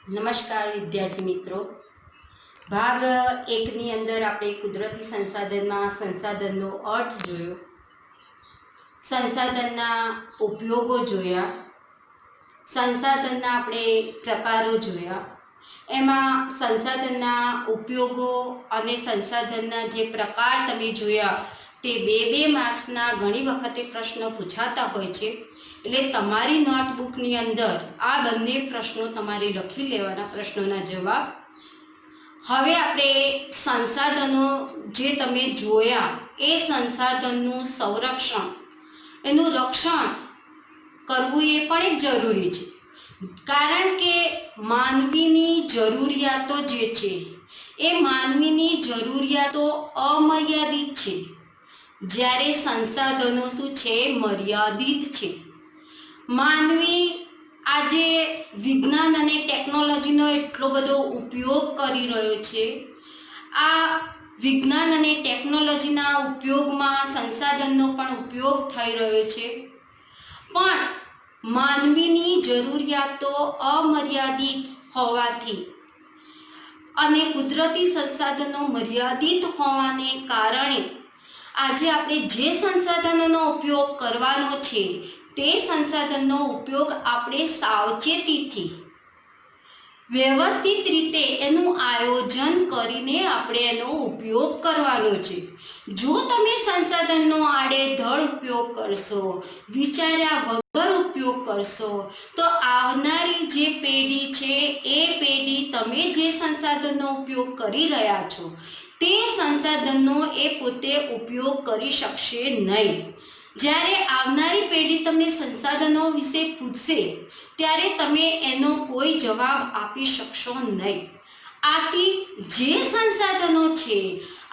નમસ્કાર વિદ્યાર્થી મિત્રો। ભાગ એકની અંદર આપણે કુદરતી સંસાધનમાં સંસાધનનો અર્થ જોયો, સંસાધનના ઉપયોગો જોયા, સંસાધનના આપણે પ્રકારો જોયા। એમાં સંસાધનના ઉપયોગો અને સંસાધનના જે પ્રકાર તમે જોયા તે બે માર્ક્સના ઘણી વખતે પ્રશ્નો પૂછાતા હોય છે। એટલે તમારી નોટબુકની અંદર આ બંને પ્રશ્નો તમારે લખી લેવાના, પ્રશ્નોના જવાબ। હવે આપણે સંસાધનો જે તમે જોયા એ સંસાધનનું સંરક્ષણ, એનું રક્ષણ કરવું એ પણ એક જરૂરી છે, કારણ કે માનવીની જરૂરિયાતો જે છે એ માનવીની જરૂરિયાતો અમર્યાદિત છે, જ્યારે સંસાધનો શું છે? મર્યાદિત છે। માનવી આજે વિજ્ઞાન અને ટેકનોલોજીનો એટલો બધો ઉપયોગ કરી રહ્યો છે। આ વિજ્ઞાન અને ટેકનોલોજીના ઉપયોગમાં સંસાધનનો પણ ઉપયોગ થઈ રહ્યો છે, પણ માનવીની જરૂરિયાતો અમર્યાદિત હોવાથી અને કુદરતી સંસાધનો મર્યાદિત હોવાને કારણે આજે આપણે જે સંસાધનોનો ઉપયોગ કરવાનો છે તે સંસાધનનો ઉપયોગ આપણે સાવચેતીથી, વ્યવસ્થિત રીતે એનું આયોજન કરીને આપણે એનો ઉપયોગ કરવાનો છે। જો તમે સંસાધનનો આડેધડ ઉપયોગ કરશો, વિચાર્યા વગર ઉપયોગ કરશો, તો આવનારી જે પેઢી છે એ પેઢી તમે જે સંસાધનનો ઉપયોગ કરી રહ્યા છો તે સંસાધનનો એ પોતે ઉપયોગ કરી શકશે નહીં। જ્યારે આવનારી પેઢી તમને સંસાધનો વિશે પૂછશે ત્યારે તમે એનો કોઈ જવાબ આપી શકશો નહીં। આથી જે સંસાધનો છે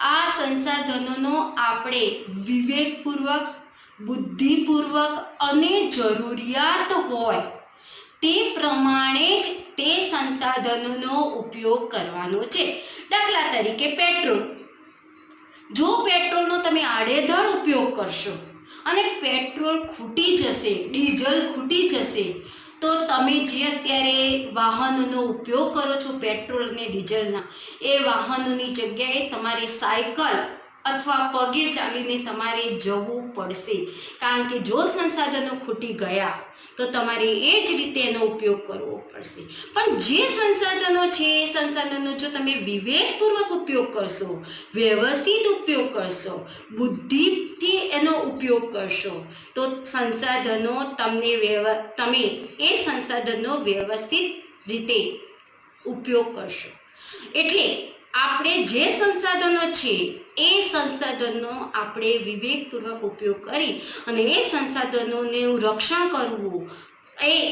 આ સંસાધનોનો આપણે વિવેકપૂર્વક, બુદ્ધિપૂર્વક અને જરૂરિયાત હોય તે પ્રમાણે જ તે સંસાધનોનો ઉપયોગ કરવાનો છે। દાખલા તરીકે પેટ્રોલ, જો પેટ્રોલનો તમે આડેધડ ઉપયોગ કરશો અને પેટ્રોલ ખૂટી જશે, ડીઝલ ખૂટી જશે, તો તમે જે અત્યારે વાહનોનો ઉપયોગ કરો છો પેટ્રોલ અને ડીઝલના, એ વાહનોની જગ્યાએ તમારે સાયકલ અથવા પગે ચાલીને તમારે જવું પડશે, કારણ કે જો સંસાધનો ખૂટી ગયા તો તમારે એ જ રીતે એનો ઉપયોગ કરવો પડશે। પણ જે સંસાધનો છે એ સંસાધનો જો તમે વિવેકપૂર્વક ઉપયોગ કરશો, વ્યવસ્થિત ઉપયોગ કરશો, બુદ્ધિથી એનો ઉપયોગ કરશો, તો સંસાધનો તમે એ સંસાધનનો વ્યવસ્થિત રીતે ઉપયોગ કરશો। એટલે આપણે જે સંસાધનો છે એ સંસાધનનો આપણે વિવેકપૂર્વક ઉપયોગ કરી અને એ સંસાધનોનું રક્ષણ કરવું,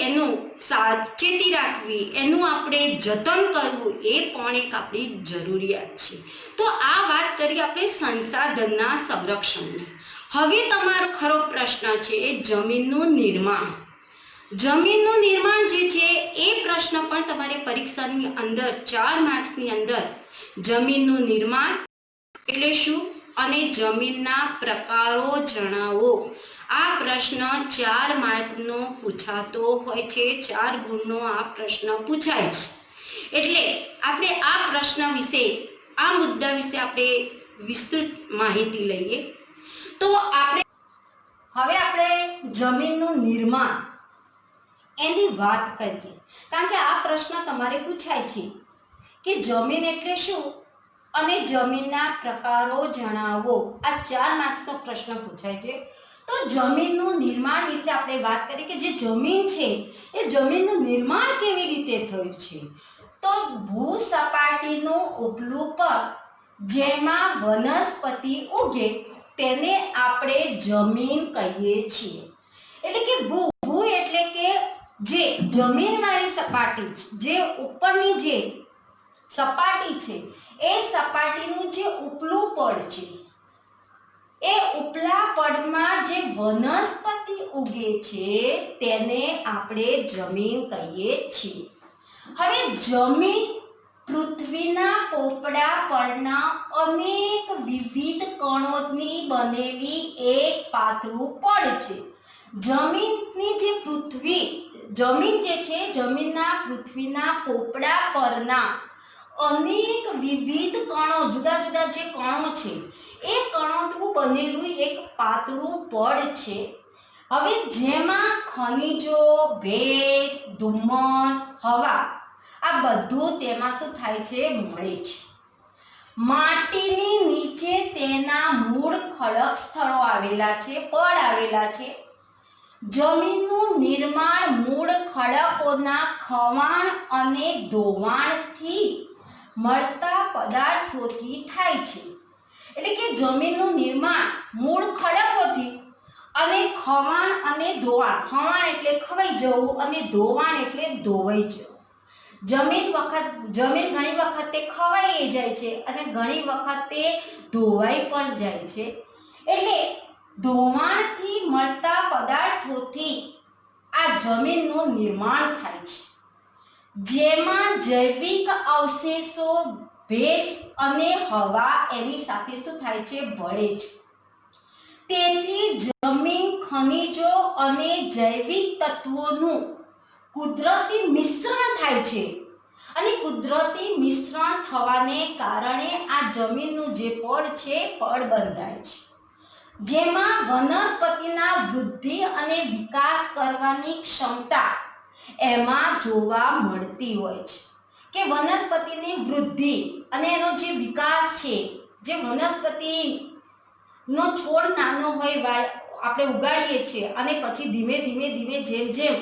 એનું સાવચેતી રાખવી, એનું આપણે જતન કરવું એ પણ એક આપણી જરૂરિયાત છે। તો આ વાત કરી આપણે સંસાધનના સંરક્ષણની। હવે તમારો ખરો પ્રશ્ન છે એ જમીનનું નિર્માણ। જમીનનું નિર્માણ જે છે એ પ્રશ્ન પણ તમારે પરીક્ષાની અંદર 4 માર્ક્સની અંદર જમીનનું નિર્માણ એટલે શું અને જમીનના પ્રકારો જણાવો, આ પ્રશ્ન 4 માર્કનો પૂછાતો હોય છે, 4 ગુણનો આ પ્રશ્ન પૂછાય છે। એટલે આપણે આ પ્રશ્ન વિશે, આ મુદ્દા વિશે આપણે વિસ્તૃત માહિતી લઈએ। તો આપણે જમીનનું નિર્માણ એની વાત કરીએ, કારણ કે આ પ્રશ્ન તમારે પૂછાય છે કે જમીન એટલે શું અને જમીનના પ્રકારો જણાવો, આ 4 માર્ક્સનો પ્રશ્ન પૂછાય છે। તો જમીનનું નિર્માણ વિશે આપણે વાત કરીએ કે જે જમીન છે એ જમીનનું નિર્માણ કેવી રીતે થયું છે। તો ભૂસપાટીનું ઉપલું પદ જેમાં વનસ્પતિ ઉગે તેને આપણે જમીન કહીએ છીએ। એટલે કે ભૂ એટલે કે જે જમીનવાળી સપાટી છે, જે ઉપરની જે સપાટી છે એ સપાટીનું જે ઉપલું પડ છે, એ ઉપલા પડમાં જે વનસ્પતિ ઉગે છે તેને આપણે જમીન કહીએ છીએ। હવે જમીન પૃથ્વીના પોપડા પરના અનેક વિવિધ કણોની બનેલી એક પાતળું પડ છે। જમીનની જે પૃથ્વી જમીન જે છે, જમીનના પૃથ્વીના પોપડા પરના અનેક વિવિધ કણો, જુદા જુદા જે કણો છે એ કણોથી બનેલું એક પાતળું પડ છે. હવે જેમાં ખનિજો, ભેજ, ધુમ્મસ, હવા આ બધું તેમાં શું થાય છે, મળે છે. માટીની નીચે તેના મૂળ ખડક સ્થળો આવેલા છે, પડ આવેલા છે. જમીનનું નિર્માણ મૂળ ખડકોના ખવાણ અને ધોવાણથી મળતા પદાર્થોથી થાય છે. એટલે કે જમીનનું નિર્માણ મૂળ ખડકોથી અને ખવાણ અને ધોવાણ, ખવાણ એટલે ખવાઈ જવું અને ધોવાણ એટલે ધોવાઈ જવું. જમીન ઘણી વખતે ખવાઈ જાય છે અને ઘણી વખતે ધોવાઈ પણ જાય છે. એટલે ધોવાણથી મળતા પદાર્થોથી આ જમીનનું નિર્માણ થાય છે, જેમાં જૈવિક અવશેષો, ભેજ અને હવા એની સાથે શું થાય છે, ભળે છે. તેથી જમીન ખનિજો અને જૈવિક તત્વોનું કુદરતી મિશ્રણ થાય છે અને કુદરતી મિશ્રણ થવાને કારણે આ જમીનનું જે પડ છે, પડ બંધાય છે, જેમાં વનસ્પતિના વૃદ્ધિ અને વિકાસ કરવાની ક્ષમતા એમાં જોવા મળતી હોય છે. કે વનસ્પતિની વૃદ્ધિ અને એનો જે વિકાસ છે, જે વનસ્પતિનો છોડ નાનો હોય, આપણે ઉગાડીએ છીએ અને પછી ધીમે ધીમે જેમ જેમ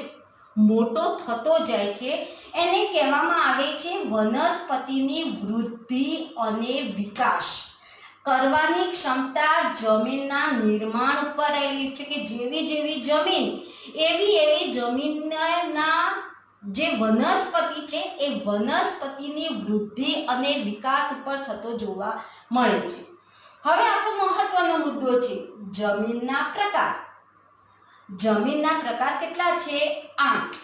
મોટો થતો જાય છે એને કહેવામાં આવે છે વનસ્પતિની વૃદ્ધિ અને વિકાસ કરવાની ક્ષમતા જમીનના નિર્માણ ઉપર રહેલી છે. કે જેવી જેવી જમીન એવી જમીનના જે વનસ્પતિ છે એ વનસ્પતિની વૃદ્ધિ અને વિકાસ ઉપર થતો જોવા મળે છે. હવે આપણો મહત્વનો મુદ્દો છે જમીનના પ્રકાર. જમીનના પ્રકાર કેટલા છે? 8.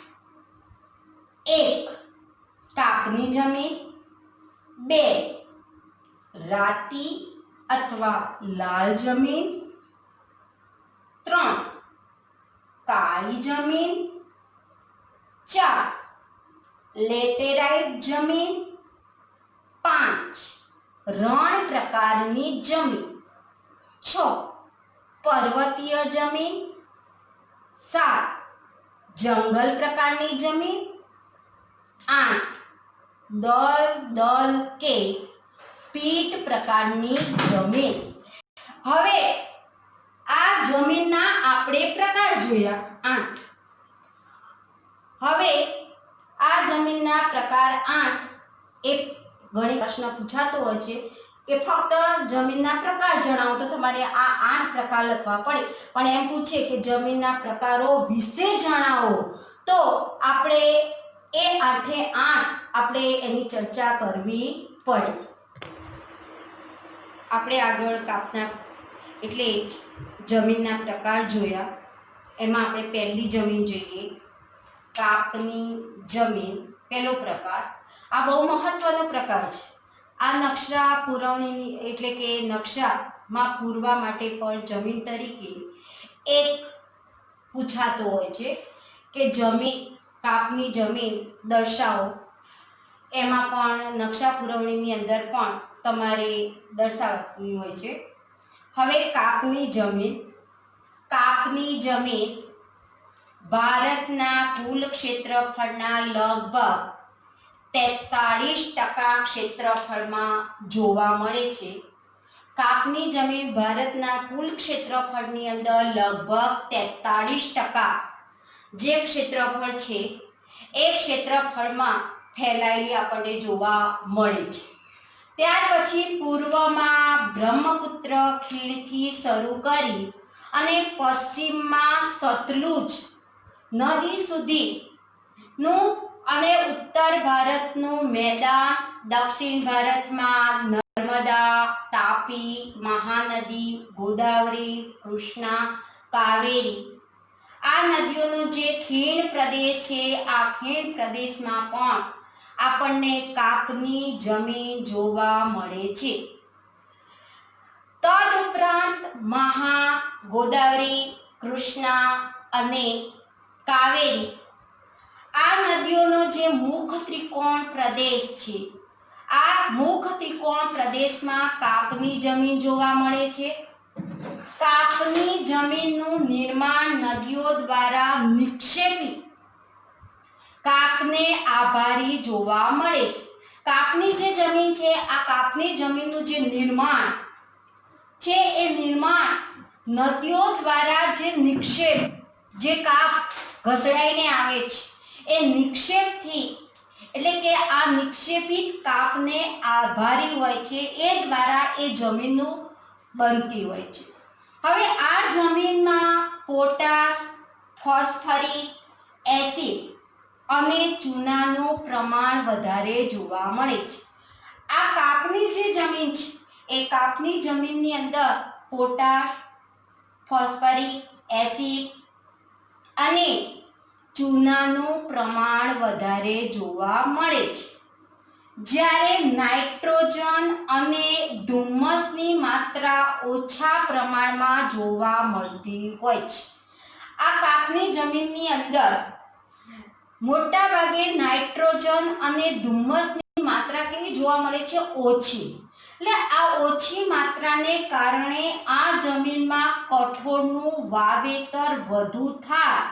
1. કાપની જમીન. 2. રાતી અથવા લાલ જમીન. 3. કાળી જમીન. 4. લેટેરાઇટ જમીન. 5. રણ પ્રકારની જમીન. 6. પર્વતીય જમીન. 7. જંગલ પ્રકારની જમીન. 8. દલ કે પીટ પ્રકારની જમીન. હવે આ જમીનના આપણે પ્રકાર જોયા 8. હવે આ જમીનના પ્રકાર 8 એ ઘણી પ્રશ્ન પૂછાતો હોય છે કે ફક્ત જમીનના પ્રકાર જણાવો તો તમારે આ 8 પ્રકાર લખવા પડે, પણ એમ પૂછે કે જમીનના પ્રકારો વિશે જણાવો તો આપણે એ 8 આપણે એની ચર્ચા કરવી પડે. આપણે આગળ કાપના એટલે જમીનના પ્રકાર જોયા. એમાં આપણે પહેલી જમીન જોઈએ, કાપની જમીન. પહેલો પ્રકાર, આ બહુ મહત્વનો પ્રકાર છે. આ નકશા પુરવણીની એટલે કે નકશામાં પૂરવા માટે પણ જમીન તરીકે એક પૂછાતો હોય છે કે જમીન, કાપની જમીન દર્શાવો. એમાં પણ નકશા પુરવણીની અંદર પણ તમારે દર્શાવવાની હોય છે. હવે કાપની જમીન. કાપની જમીન ભારતના કુલ ક્ષેત્રફળના લગભગ 43% ક્ષેત્રફળમાં જોવા મળે છે. કાપની જમીન ભારતના કુલ ક્ષેત્રફળની અંદર લગભગ 43% જે ક્ષેત્રફળ છે એ ક્ષેત્રફળમાં ફેલાયેલી આપણને જોવા મળે છે. ત્યાર પછી પૂર્વમાં બ્રહ્મપુત્ર ખીણથી શરૂ કરી અને પશ્ચિમમાં સતલુજ નદી સુધીનું અને ઉત્તર ભારતનું મેદાન, દક્ષિણ ભારતમાં નર્મદા, તાપી, મહાનદી, ગોદાવરી, કૃષ્ણા, કાવેરી આ નદીઓનો જે ખીણ પ્રદેશ છે આ ખીણ પ્રદેશમાં પણ આપણને કાપની જમીન જોવા મળે છે. તદુપરાંત ગોદાવરી, કૃષ્ણા અને કાવેરી આ નદીઓનો જે મુખ ત્રિકોણ પ્રદેશ છે, આ મુખ ત્રિકોણ પ્રદેશમાં કાપની જમીન જોવા મળે છે. કાપની જમીનનું નિર્માણ નદીઓ દ્વારા નિક્ષેપી કાપને આભારી જોવા મળે છે. કાપની જે જમીન છે, આ કાપની જમીનનું જે નિર્માણ છે, એ નિર્માણ નદીઓ દ્વારા જે નિક્ષેપ, જે કાપ ઘસડાઈને આવે છે, એ નિક્ષેપથી, એટલે કે આ નિક્ષેપિત કાપને આભારી હોય છે, એ દ્વારા એ જમીનનું બનતી હોય છે. હવે આ જમીનમાં પોટાશ, ફોસ્ફરિક એસિડ અને ચૂનાનું પ્રમાણ વધારે જોવા મળે છે. આ કાપની જે જમીન છે, એ કાપની જમીનની અંદર પોટાશ, ફોસ્ફરિક એસિડ અને ચૂનાનું પ્રમાણ વધારે જોવા મળે છે. જ્યારે નાઇટ્રોજન અને ધુમ્મસની માત્રા ઓછા પ્રમાણમાં જોવા મળતી હોય છે. આ કાપની જમીનની અંદર મોટા ભાગે નાઇટ્રોજન અને ધુમ્મસની માત્રા કેવી જોવા મળે છે? ઓછી. એટલે આ ઓછી માત્રાને કારણે આ જમીનમાં કઠોળનું વાવેતર વધુ થાય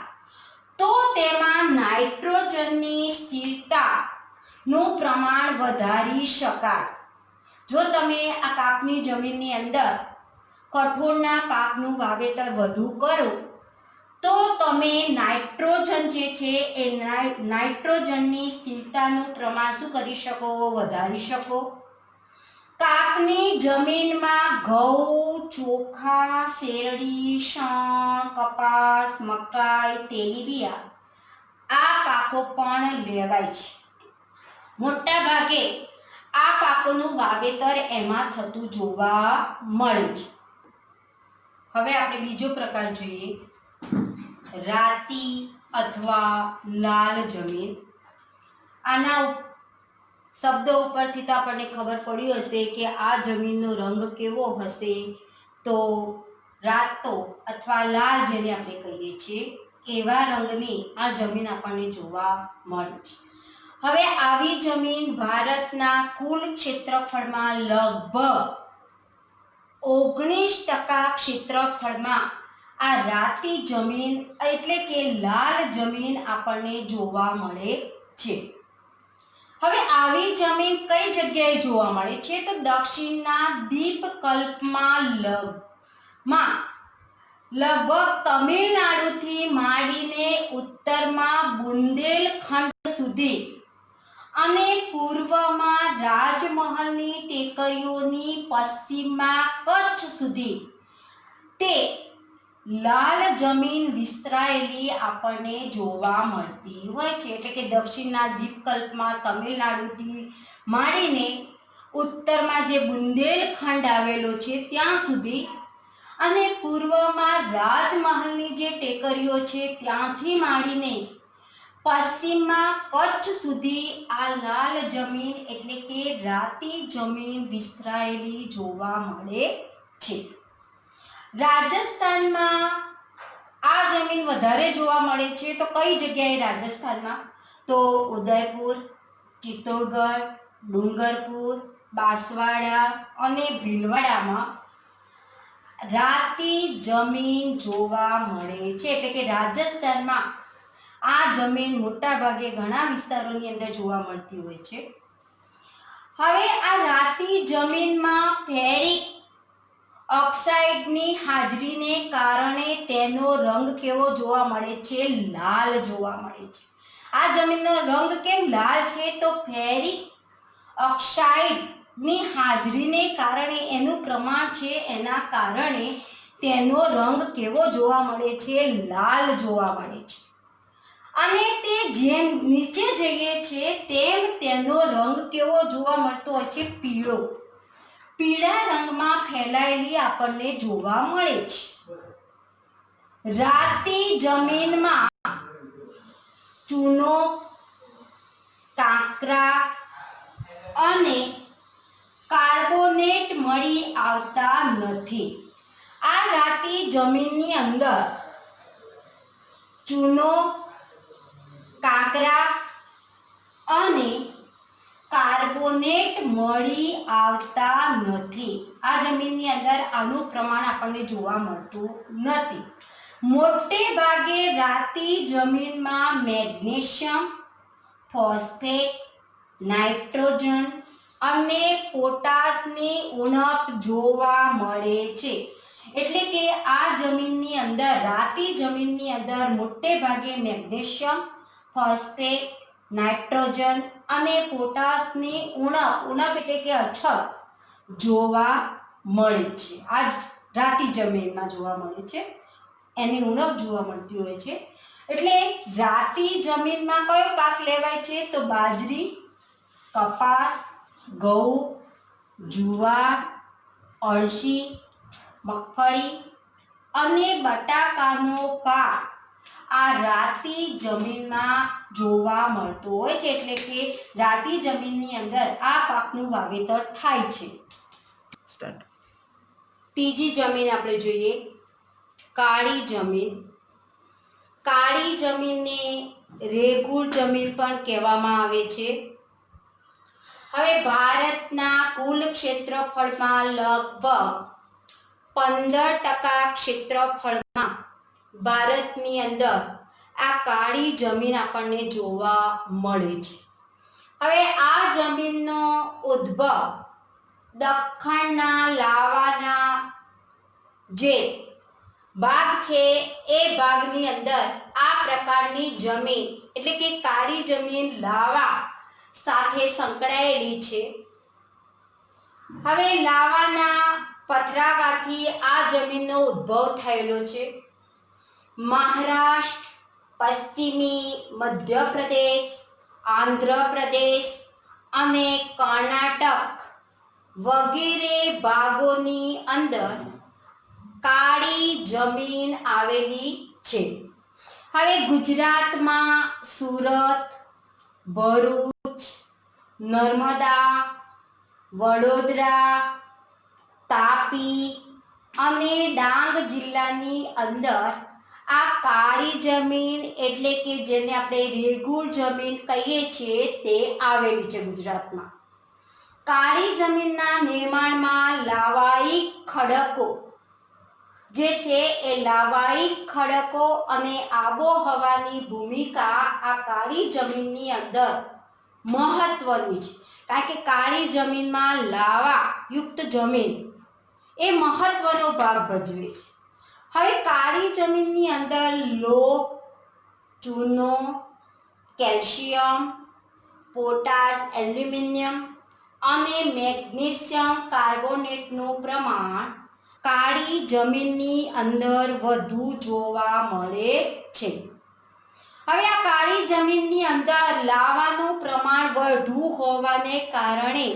તો તેમાં નાઇટ્રોજનની સ્થિરતાનું પ્રમાણ વધારી શકાય. જો તમે આ કાપની જમીનની અંદર કઠોળના પાકનું વાવેતર વધુ કરો તો તમે નાઇટ્રોજન જે છે એ નાઇટ્રોજનની સ્થિરતાનું પ્રમાણ શું કરી શકો? વધારી શકો. કાપની જમીનમાં ઘઉં, ચોખા, શેરડી, શણ, કપાસ, મકાઈ, તેલીબિયા આ પાકો પણ લેવાય છે. મોટા ભાગે આ પાકોનું વાવેતર એમાં થતું જોવા મળે છે. હવે આપણે બીજો પ્રકાર જોઈએ, રાતી અથવા લાલ જમીન. આના શબ્દો ઉપરથી તો આપણને ખબર પડી હશે કે આ જમીનનો રંગ કેવો હશે. તો રાતો અથવા લાલ જેને આપણે કહીએ છીએ એવા રંગની આ જમીન આપણને જોવા મળે છે. હવે આવી જમીન ભારતના કુલ ક્ષેત્રફળમાં લગભગ 19% ક્ષેત્રફળમાં આ રાતી જમીન એટલે કે લાલ જમીન આપણને જોવા મળે છે. હવે આવી જમીન કઈ જગ્યાએ જોવા મળે છે? તો દક્ષિણના દ્વીપકલ્પમાં લગભગ તમિલનાડુથી માંડીને ઉત્તરમાં બુંદેલખંડ સુધી અને પૂર્વમાં રાજમહલની ટેકરીઓની પશ્ચિમમાં કચ્છ સુધી તે લાલ જમીન વિસ્તરાયેલી આપણને જોવા મળતી હોય છે. એટલે કે દક્ષિણના દ્વીપકલ્પમાં તમિલનાડુથી માંડીને ઉત્તરમાં જે બુંદેલખંડ આવેલો છે ત્યાં સુધી અને પૂર્વમાં રાજમહલની જે ટેકરીઓ છે ત્યાંથી માંડીને પશ્ચિમમાં કચ્છ સુધી આ લાલ જમીન એટલે કે રાતી જમીન વિસ્તરાયેલી જોવા મળે છે. રાજસ્થાનમાં આ જમીન વધારે જોવા મળે છે. તો કઈ જગ્યાએ રાજસ્થાનમાં? તો ઉદયપુર, ચિત્તોડગઢ, ડુંગરપુર, બાંસવાડા અને ભીલવાડામાં રાતી જમીન જોવા મળે છે. એટલે કે રાજસ્થાનમાં આ જમીન મોટા ભાગે ઘણા વિસ્તારોની અંદર જોવા મળતી હોય છે. હવે આ રાતી જમીનમાં ફેરિક ઓક્સાઇડની હાજરીને કારણે તેનો રંગ કેવો જોવા મળે છે? લાલ જોવા મળે છે. આ જમીનનો રંગ કેમ લાલ છે? તો ફેરિક ઓક્સાઇડની હાજરીને કારણે એનું પ્રમાણ છે એના કારણે તેનો રંગ કેવો જોવા મળે છે? લાલ જોવા મળે છે. અને તે જેમ નીચે જઈએ છે તેમ તેનો રંગ કેવો જોવા મળતો હોય છે? પીળો. પીળા રંગમાં ફેલાયેલી આપણને જોવા મળે છે. રાતી જમીનમાં ચૂનો, કાંકરા અને કાર્બોનેટ મળી આવતા નથી. આ રાતી જમીનની અંદર ચૂનો, કાંકરા કાગરા અને કાર્બોનેટ મળી આવતા નથી. આ જમીનની અંદર આનું પ્રમાણ આપણને જોવા મળતું નથી. મોટે ભાગે રાતી જમીનમાં મેગ્નેશિયમ, ફોસ્ફેટ, નાઇટ્રોજન અને પોટાશની ઉણપ જોવા મળે છે. એટલે કે આ જમીનની અંદર રાતી જમીનની અંદર મોટે ભાગે મેગ્નેશિયમ, ફોસ્ફેટ, નાઇટ્રોજન અને પોટાશની ઉણપ એટલે કે અછત જોવા મળે છે. આ રાતી જમીનમાં જોવા મળે છે, એની ઉણપ જોવા મળતી હોય છે. એટલે રાતી જમીનમાં કયો પાક લેવાય છે? તો બાજરી, કપાસ, ઘઉં, જુવાર, અળસી, મગફળી અને બટાકાનો પાક આ રાતી જમીનમાં જોવા મળતો હોય છે. એટલે કે રાતી જમીનની અંદર આ પાકનું વાવેતર થાય છે. ત્રીજી જમીન આપણે જોઈએ, કાળી જમીન. કાળી જમીનને રેગુલ જમીન પણ કહેવામાં આવે છે. હવે ભારતના કુલ ક્ષેત્રફળમાં લગભગ 15% ક્ષેત્રફળમાં ભારતની અંદર આ કાળી જમીન આપણને જોવા મળે છે. હવે આ જમીનનો ઉદ્ભવ દખ્ખણના લાવાના જે ભાગ છે એ ભાગની અંદર આ પ્રકારની જમીન એટલે કે કાળી જમીન લાવા સાથે સંકળાયેલી છે. હવે લાવાના પથરાવાથી આ જમીનનો ઉદ્ભવ થયેલો છે. મહારાષ્ટ્ર, પશ્ચિમી મધ્યપ્રદેશ, આંધ્રપ્રદેશ અને કર્ણાટક વગેરે ભાગોની અંદર કાળી જમીન આવેલી છે. હવે ગુજરાતમાં સુરત, ભરૂચ, નર્મદા, વડોદરા, તાપી અને ડાંગ જિલ્લાની અંદર આ કાળી જમીન એટલે કે જેને આપણે રેગુલ જમીન કહીએ છીએ તે આવેલી છે ગુજરાતમાં. કાળી જમીનના નિર્માણમાં લાવાયિક ખડકો જે છે એ લાવાયિક ખડકો અને આબોહવાની ભૂમિકા આ કાળી જમીનની અંદર મહત્વની છે. કારણ કે કાળી જમીનમાં લાવા યુક્ત જમીન એ મહત્વનો ભાગ ભજવે છે. હવે કાળી જમીનની અંદર લોહ, ચૂનો, કેલ્શિયમ, પોટાશ, એલ્યુમિનિયમ અને મેગ્નેશિયમ કાર્બોનેટનું પ્રમાણ કાળી જમીનની અંદર વધુ જોવા મળે છે. હવે આ કાળી જમીનની અંદર લાવાનું પ્રમાણ વધુ હોવાને કારણે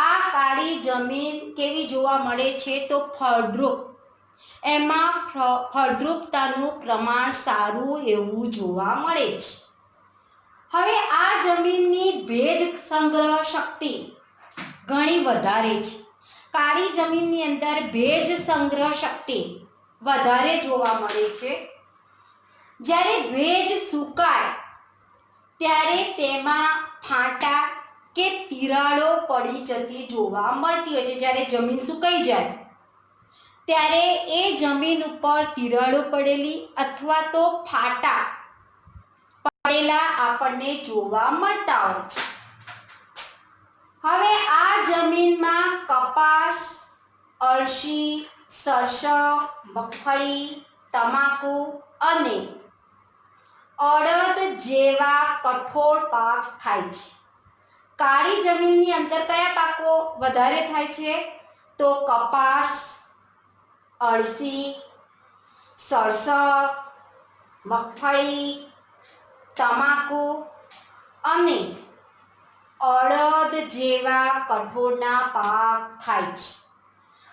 આ કાળી જમીન કેવી જોવા મળે છે? તો ફળદ્રુપ. એમાં ફળદ્રુપતાનું પ્રમાણ સારું એવું જોવા મળે છે. હવે આ જમીનની ભેજ સંગ્રહ શક્તિ ઘણી વધારે છે. કાળી જમીનની અંદર ભેજ સંગ્રહ શક્તિ વધારે જોવા મળે છે. જ્યારે ભેજ સુકાય ત્યારે તેમાં ફાંટા કે તિરાડો પડી જતી જોવા મળતી હોય છે. જ્યારે જમીન સુકાઈ જાય ત્યારે એ જમીન ઉપર તિરાડો પડેલી અથવા તો ફાટા પડેલા આપણને જોવા મળતા હોય છે. હવે આ જમીનમાં કપાસ, અળસી, સરસવ, મગફળી, તમાકુ અને અડદ જેવા કઠોળ પાક થાય છે. કાળી જમીનની અંદર કયા પાકો વધારે થાય છે? તો કપાસ, અળસી, સરસવ, મગફળી, તમાકુ અને અડદ જેવા કઠોળના પાક થાય છે.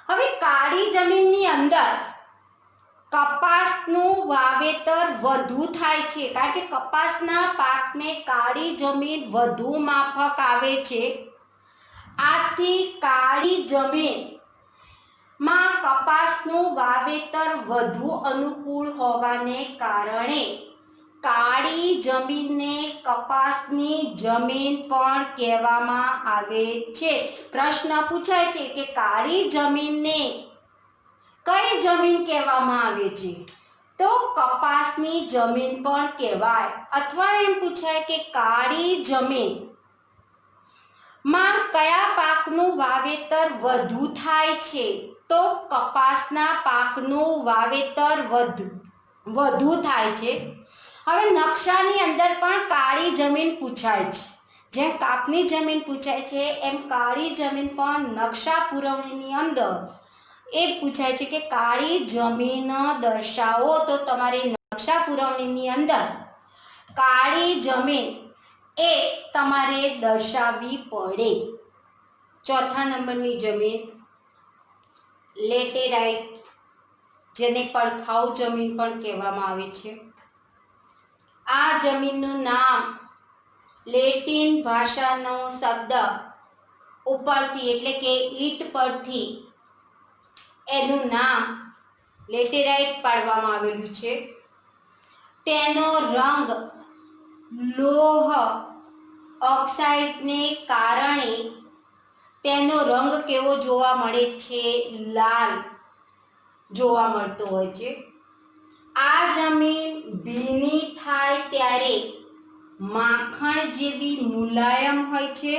હવે કાળી જમીનની અંદર કપાસનું વાવેતર વધુ થાય છે. કારણ કે કપાસના પાકને કાળી જમીન વધુ માફક આવે છે. આથી કાળી જમીનમાં કપાસનું વાવેતર વધુ અનુકૂળ હોવાને કારણે કાળી જમીનને કપાસની જમીન પણ કહેવામાં આવે છે. પ્રશ્ન પૂછાય છે કે કાળી જમીનને કઈ જમીન કહેવામાં આવે છે? તો કપાસની જમીન પણ કહેવાય. અથવા એમ પૂછાય કે કાળી જમીન માં કયા પાકનું વાવેતર વધુ થાય છે? તો કપાસના પાકનું વાવેતર વધુ થાય છે. હવે નકશાની અંદર પણ કાળી જમીન પૂછાય છે. જેમ કાપની જમીન પૂછાય છે એમ કાળી જમીન પણ નકશા પુરવણીની અંદર એ પૂછાય છે કે કાળી જમીન દર્શાવો. તો તમારે નકશા પુરવણીની અંદર કાળી જમીન એ તમારે દર્શાવવી પડે. ચોથા નંબરની જમીન લેટેરાઇટ, જેને પડખાઉ જમીન પણ કહેવામાં આવે છે. આ જમીનનું નામ લેટિન ભાષાનો શબ્દ ઉપરથી એટલે કે ઈંટ પરથી એનું નામ લેટેરાઇટ પાડવામાં આવેલું છે. તેનો રંગ લોહ ઓક્સાઇડને કારણે તેનો રંગ કેવો જોવા મળે છે? લાલ જોવા મળતો હોય છે. આ જમીન ભીની થાય ત્યારે માખણ જેવી મુલાયમ હોય છે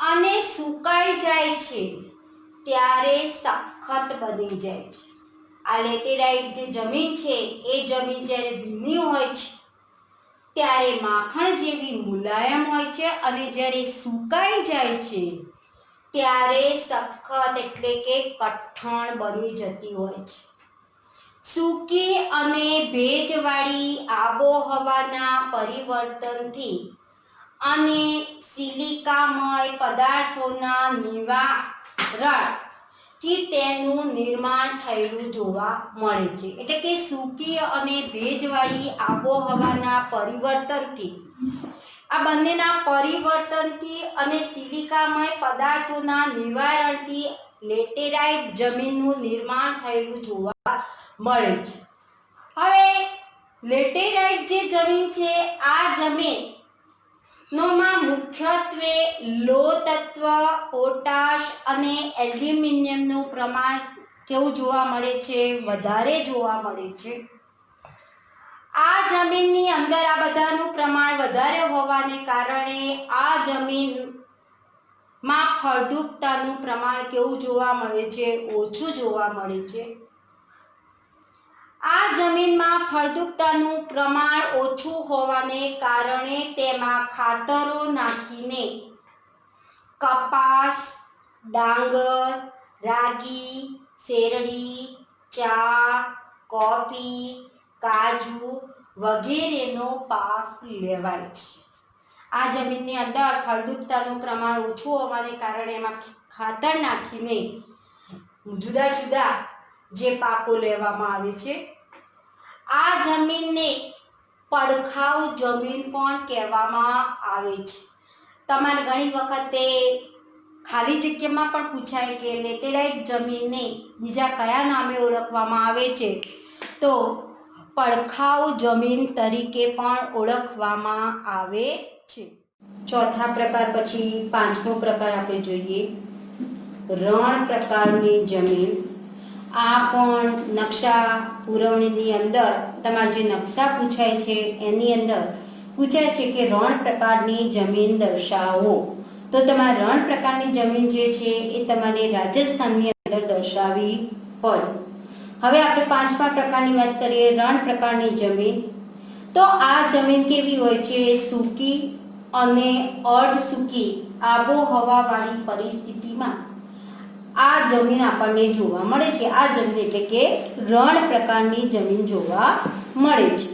અને સુકાઈ જાય છે ત્યારે સખત બની જાય છે. આ લેટેરાઇટ જે જમીન છે એ જમીન જ્યારે ભીની હોય છે ત્યારે માખણ જેવી મુલાયમ હોય છે અને જ્યારે સુકાઈ જાય છે ત્યારે સખત એટલે કે કઠણ બની જતી હોય છે. સૂકી અને ભેજવાળી આબોહવાના પરિવર્તનથી અને સિલિકામય પદાર્થોના નિવારણથી તેનું નિર્માણ થયેલું જોવા મળે છે. એટલે કે સૂકી અને ભેજવાળી આબોહવાના પરિવર્તનથી, આ બંનેના પરિવર્તનથી અને સિલિકામય પદાર્થોના નિવારણથી લેટેરાઇટ જમીનનું નિર્માણ થયેલું જોવા મળે છે. હવે લેટેરાઇટ જે જમીન છે આ જમીન નોમાં મુખ્યત્વે લોહ તત્વ, પોટાશ અને એલ્યુમિનિયમનું પ્રમાણ કેવું જોવા મળે છે? વધારે જોવા મળે છે. આ જમીનની અંદર આ બધાનું પ્રમાણ વધારે હોવાને કારણે આ જમીનમાં ફળદ્રુપતાનું પ્રમાણ કેવું જોવા મળે છે? ઓછું જોવા મળે છે. આ જમીનમાં ફળદ્રુપતાનું પ્રમાણ ઓછું હોવાને કારણે તેમાં ખાતરો નાખીને કપાસ, ડાંગર, રાગી, શેરડી, ચા, કોફી, કાજુ વગેરેનો પાક લેવાય છે. આ જમીનની અંદર ફળદ્રુપતાનું પ્રમાણ ઓછું હોવાને કારણે એમાં ખાતર નાખીને જુદા જુદા જે પાકો લેવામાં આવે છે. આ જમીનને પડખાઉ જમીન પણ કહેવામાં આવે છે. તમારે ઘણી વખતે ખાલી જગ્યામાં પણ પૂછાય કે લેટેરાઇટ જમીનને બીજા કયા નામે ઓળખવામાં આવે છે? તો પડખાઉ જમીન તરીકે પણ ઓળખવામાં આવે છે. ચોથા પ્રકાર પછી પાંચમો પ્રકાર આપણે જોઈએ, રણ પ્રકારની જમીન. આ પણ નકશા પુરવણીની અંદર તમારે જે નકશા પૂછાય છે એની અંદર પૂછાય છે કે રણ પ્રકારની જમીન દર્શાવો. તો તમારે રણ પ્રકારની જમીન જે છે એ તમારે રાજસ્થાનની અંદર દર્શાવવી પડે. હવે આપણે પાંચમા પ્રકારની વાત કરીએ, રણ પ્રકારની જમીન. તો આ જમીન કેવી હોય છે? સૂકી અને અર્ધ સૂકી આબોહવાવાળી પરિસ્થિતિમાં આ જમીન આપણને જોવા મળે છે. આ જમીન એટલે કે રણ પ્રકારની જમીન જોવા મળે છે.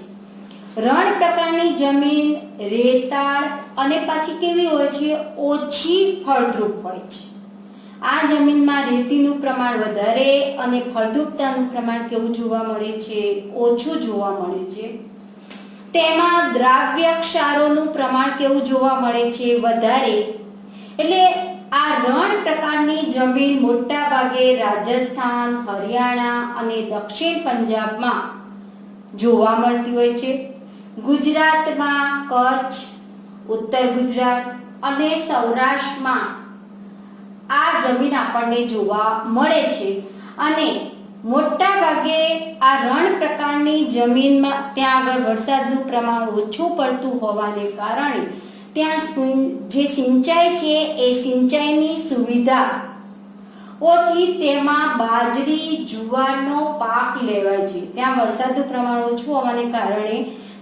રણ પ્રકારની જમીન રેતાળ અને પાછી કેવી હોય છે? ઓછી ફળદ્રુપ હોય છે. આ જમીનમાં રેતીનું પ્રમાણ વધારે અને ફળદ્રુપતાનું પ્રમાણ કેવું જોવા મળે છે? ઓછું જોવા મળે છે. તેમાં દ્રાવ્ય ક્ષારોનું પ્રમાણ કેવું જોવા મળે છે? વધારે. એટલે આ રણ પ્રકારની જમીન મોટા ભાગે રાજસ્થાન, હરિયાણા અને દક્ષિણ પંજાબમાં જોવા મળતી હોય છે. ગુજરાતમાં કચ્છ, ઉત્તર ગુજરાત અને સૌરાષ્ટ્રમાં આ જમીન આપણને જોવા મળે છે અને મોટા ભાગે આ રણ પ્રકારની જમીનમાં ત્યાં આગળ વરસાદનું પ્રમાણ ઓછું પડતું હોવાને કારણે ત્યાં જે સિંચાઈ છે એ સિંચાઈની સુવિધા ઓથી તેમાં બાજરી જુવારનો પાક લેવાય છે. ત્યાં વરસાદનું પ્રમાણ ઓછું હોવાને કારણે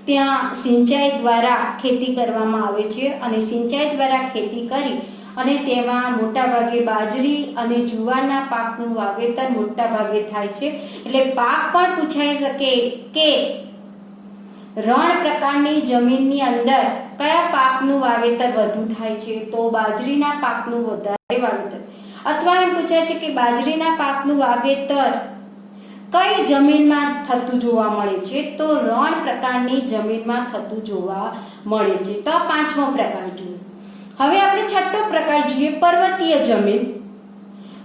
ત્યાં સિંચાઈ દ્વારા ખેતી કરવામાં આવે છે અને સિંચાઈ દ્વારા ખેતી કરી અને તેમાં મોટા ભાગે બાજરી અને જુવારના પાકનું વાવેતર મોટા ભાગે થાય છે. એટલે પાક પણ પૂછાઈ શકે કે રણ પ્રકારની જમીનની અંદર કયા પાકનું વાવેતર વધુ થાય છે, તો બાજરીના પાકનું વધારે વાવેતર, અથવા એમ પૂછાય છે કે બાજરીના પાકનું વાવેતર કઈ જમીનમાં થતું જોવા મળે છે, તો રણ પ્રકારની જમીનમાં થતું જોવા મળે છે. તો પાંચમો પ્રકાર જોઈએ. હવે આપણે છઠ્ઠો પ્રકાર જોઈએ, પર્વતીય જમીન.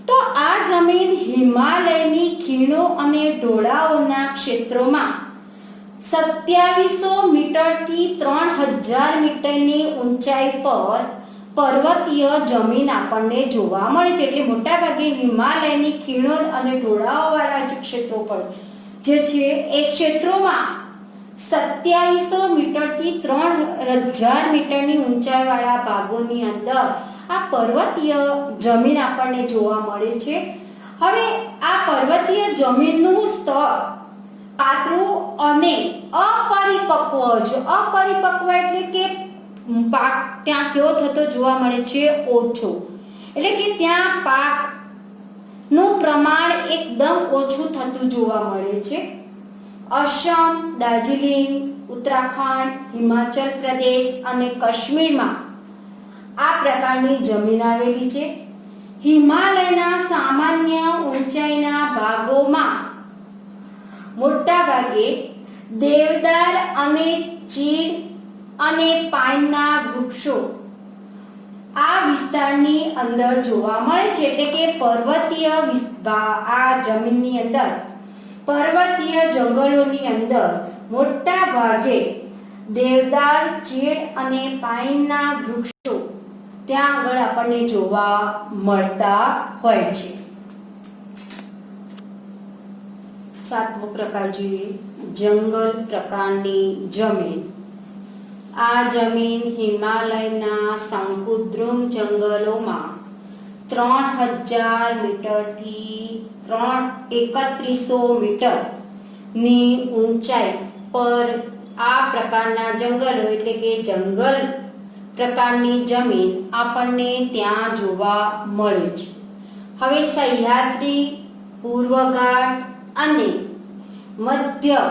તો આ જમીન હિમાલયની ખીણો અને ઢોળાવોના ક્ષેત્રોમાં 2700 મીટરથી 3000 મીટરની ઊંચાઈ પર પર્વતીય જમીન આપણને જોવા મળે છે. એટલે મોટા ભાગે હિમાલયની ખીણો અને ઢોળાવવાળા જે ક્ષેત્રો પર જે છે એ ક્ષેત્રોમાં 2700 મીટરથી 3000 મીટરની ઊંચાઈવાળા ભાગોની અંદર આ પર્વતીય જમીન આપણને જોવા મળે છે. હવે આ પર્વતીય જમીનનું સ્તર પાતળું અને અપરિપક્વ છે. અપરિપક્વ એટલે કે પાક ત્યાં કેવો થતો જોવા મળે છે, ઓછો. એટલે કે ત્યાં પાકનું પ્રમાણ એકદમ ઓછું થતું જોવા મળે છે. અસમ, દાર્જિલિંગ, ઉત્તરાખંડ, હિમાચલ પ્રદેશ અને કાશ્મીરમાં આ પ્રકારની જમીન આવેલી છે. હિમાલયના સામાન્ય ઊંચાઈના ભાગોમાં મોટા ભાગે દેવદાર અને ચીડ અને પાઇનના વૃક્ષો આ વિસ્તારની અંદર જોવા મળે છે. એટલે કે પર્વતીય આ જમીનની અંદર પર્વતીય જંગલોની અંદર મોટા ભાગે દેવદાર, ચીડ અને પાઇનના વૃક્ષો ત્યાં આગળ આપણને જોવા મળતા હોય છે. સાતમો પ્રકાર જોઈએ, જંગલ પ્રકારની જમીન. આ જમીન હિમાલયના શંકુદ્રુમ જંગલોમાં 3000 મીટરથી 3100 મીટરની ઊંચાઈ પર આ પ્રકારના જંગલો એટલે કે જંગલ પ્રકારની જમીન આપણને ત્યાં જોવા મળે છે. હવે સહ્યાદ્રી, પૂર્વઘાટ અને મધ્ય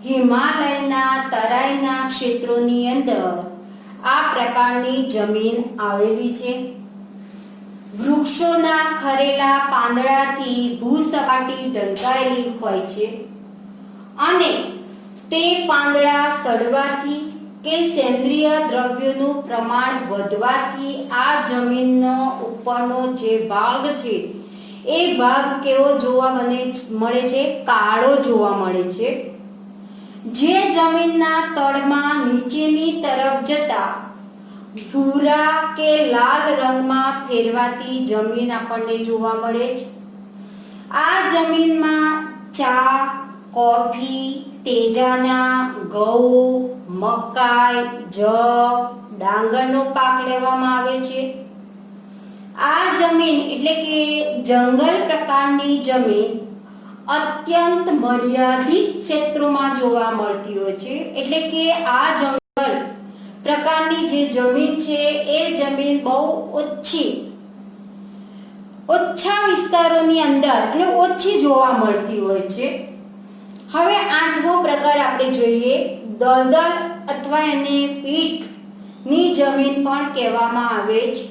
હિમાલયના તરાઈના ક્ષેત્રોની અંદર આ પ્રકારની જમીન આવેલી છે. વૃક્ષોના ખરેલા પાંદડાથી ભૂસપાટી ઢંકાયેલી હોય છે અને તે પાંદડા સડવાથી કે સેન્દ્રિય દ્રવ્યોનું પ્રમાણ વધવાથી આ જમીનનો ઉપરનો જે ભાગ છે એ ભાગ કેવો જોવા મળે છે, કાળો જોવા મળે છે. જે જમીનના તળમાં નીચેની તરફ જતા ભૂરા કે લાલ રંગમાં ફેરવાતી જમીન આપણને જોવા મળે છે. આ જમીનમાં ચા, કોફી, તેજાના, ઘઉં, મકાઈ, જવ, ડાંગરનો પાક લેવામાં આવે છે. આ જમીન એટલે કે જંગલ પ્રકારની જમીન અત્યંત મર્યાદિત ક્ષેત્રોમાં જોવા મળતી હોય છે. એટલે કે આ જંગલ પ્રકારની જે જમીન છે એ જમીન બહુ ઓછા વિસ્તારોની અંદર અને ઓછી જોવા મળતી હોય છે. હવે આઠમો પ્રકાર આપણે જોઈએ, દલદલ અથવા એને પીઠની જમીન પણ કહેવામાં આવે છે.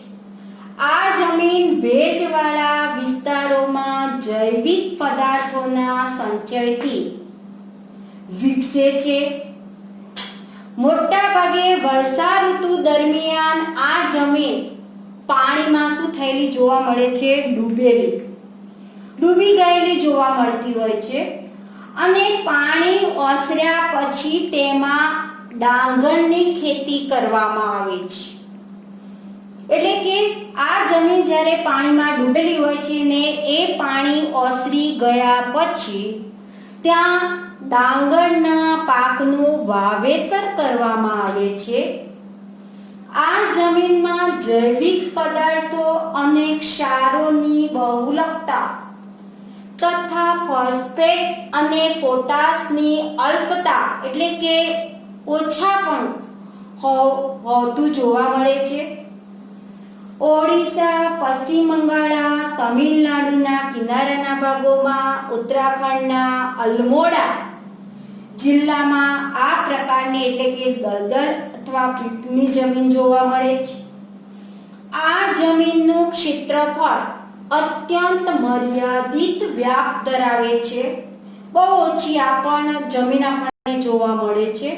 આ જમીન ભેજવાળા વિસ્તારોમાં જૈવિક પદાર્થોના સંચયથી વિકસે છે. મોટા ભાગે વર્ષા ઋતુ દરમિયાન આ જમીન પાણીમાં શું થયેલી જોવા મળે છે, ડૂબી ગયેલી જોવા મળતી હોય છે અને પાણી ઓસર્યા પછી તેમાં ડાંગરની ખેતી કરવામાં આવે છે. એટલે કે આ જમીન જ્યારે પાણીમાં ડૂબેલી હોય છે ને એ પાણી ઓસરી ગયા પછી ત્યાં ડાંગરના પાકનું વાવેતર કરવામાં આવે છે. આ જમીનમાં જૈવિક પદાર્થો અને ક્ષારોની બહુલકતા તથા ફોસ્ફેટ અને પોટાશની અલ્પતા એટલે કે ઓછાપણ હોતું જોવા મળે છે. ઓડિશા, પશ્ચિમ બંગાળ, તમિલનાડુના કિનારાના ભાગોમાં, ઉત્તરાખંડના અલ્મોડા જિલ્લામાં આ પ્રકારની એટલે કે દલદલ અથવા પીટની જમીન જોવા મળે છે. આ જમીનનું ક્ષેત્રફળ અત્યંત મર્યાદિત વ્યાપ ધરાવે છે. બહુ ઓછી જમીન આપણને જોવા મળે છે.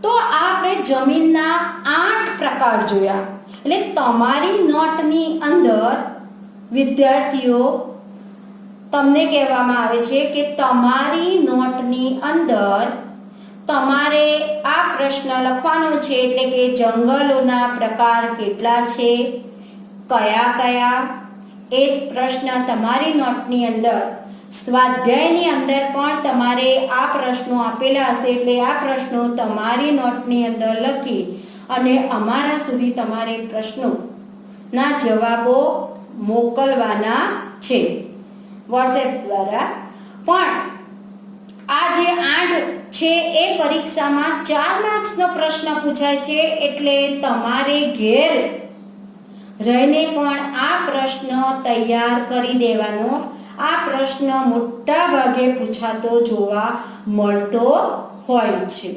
તો આપણે જમીનના 8 પ્રકાર જોયા. એટલે તમારી નોટની અંદર વિદ્યાર્થીઓ તમને કહેવામાં આવે છે કે તમારી નોટની અંદર તમારે આ પ્રશ્ન લખવાનો છે. એટલે કે જંગલોના પ્રકાર કેટલા છે, કયા કયા, એ પ્રશ્ન તમારી નોટની અંદર સ્વાધ્યાયની અંદર પણ તમારે આ પ્રશ્નો આપેલા હશે. એટલે આ પ્રશ્નો તમારી નોટની અંદર લખી અને અમારા સુધી તમારે પ્રશ્નોના જવાબો મોકલવાના છે વોટ્સએપ દ્વારા. પણ આ જે 8 છે એ પરીક્ષામાં 4 માર્ક્સનો પ્રશ્ન પૂછાય છે. એટલે તમારે ઘેર રહીને પણ આ પ્રશ્ન તૈયાર કરી દેવાનો. આ પ્રશ્ન મોટા ભાગે પૂછાતો જોવા મળતો હોય છે.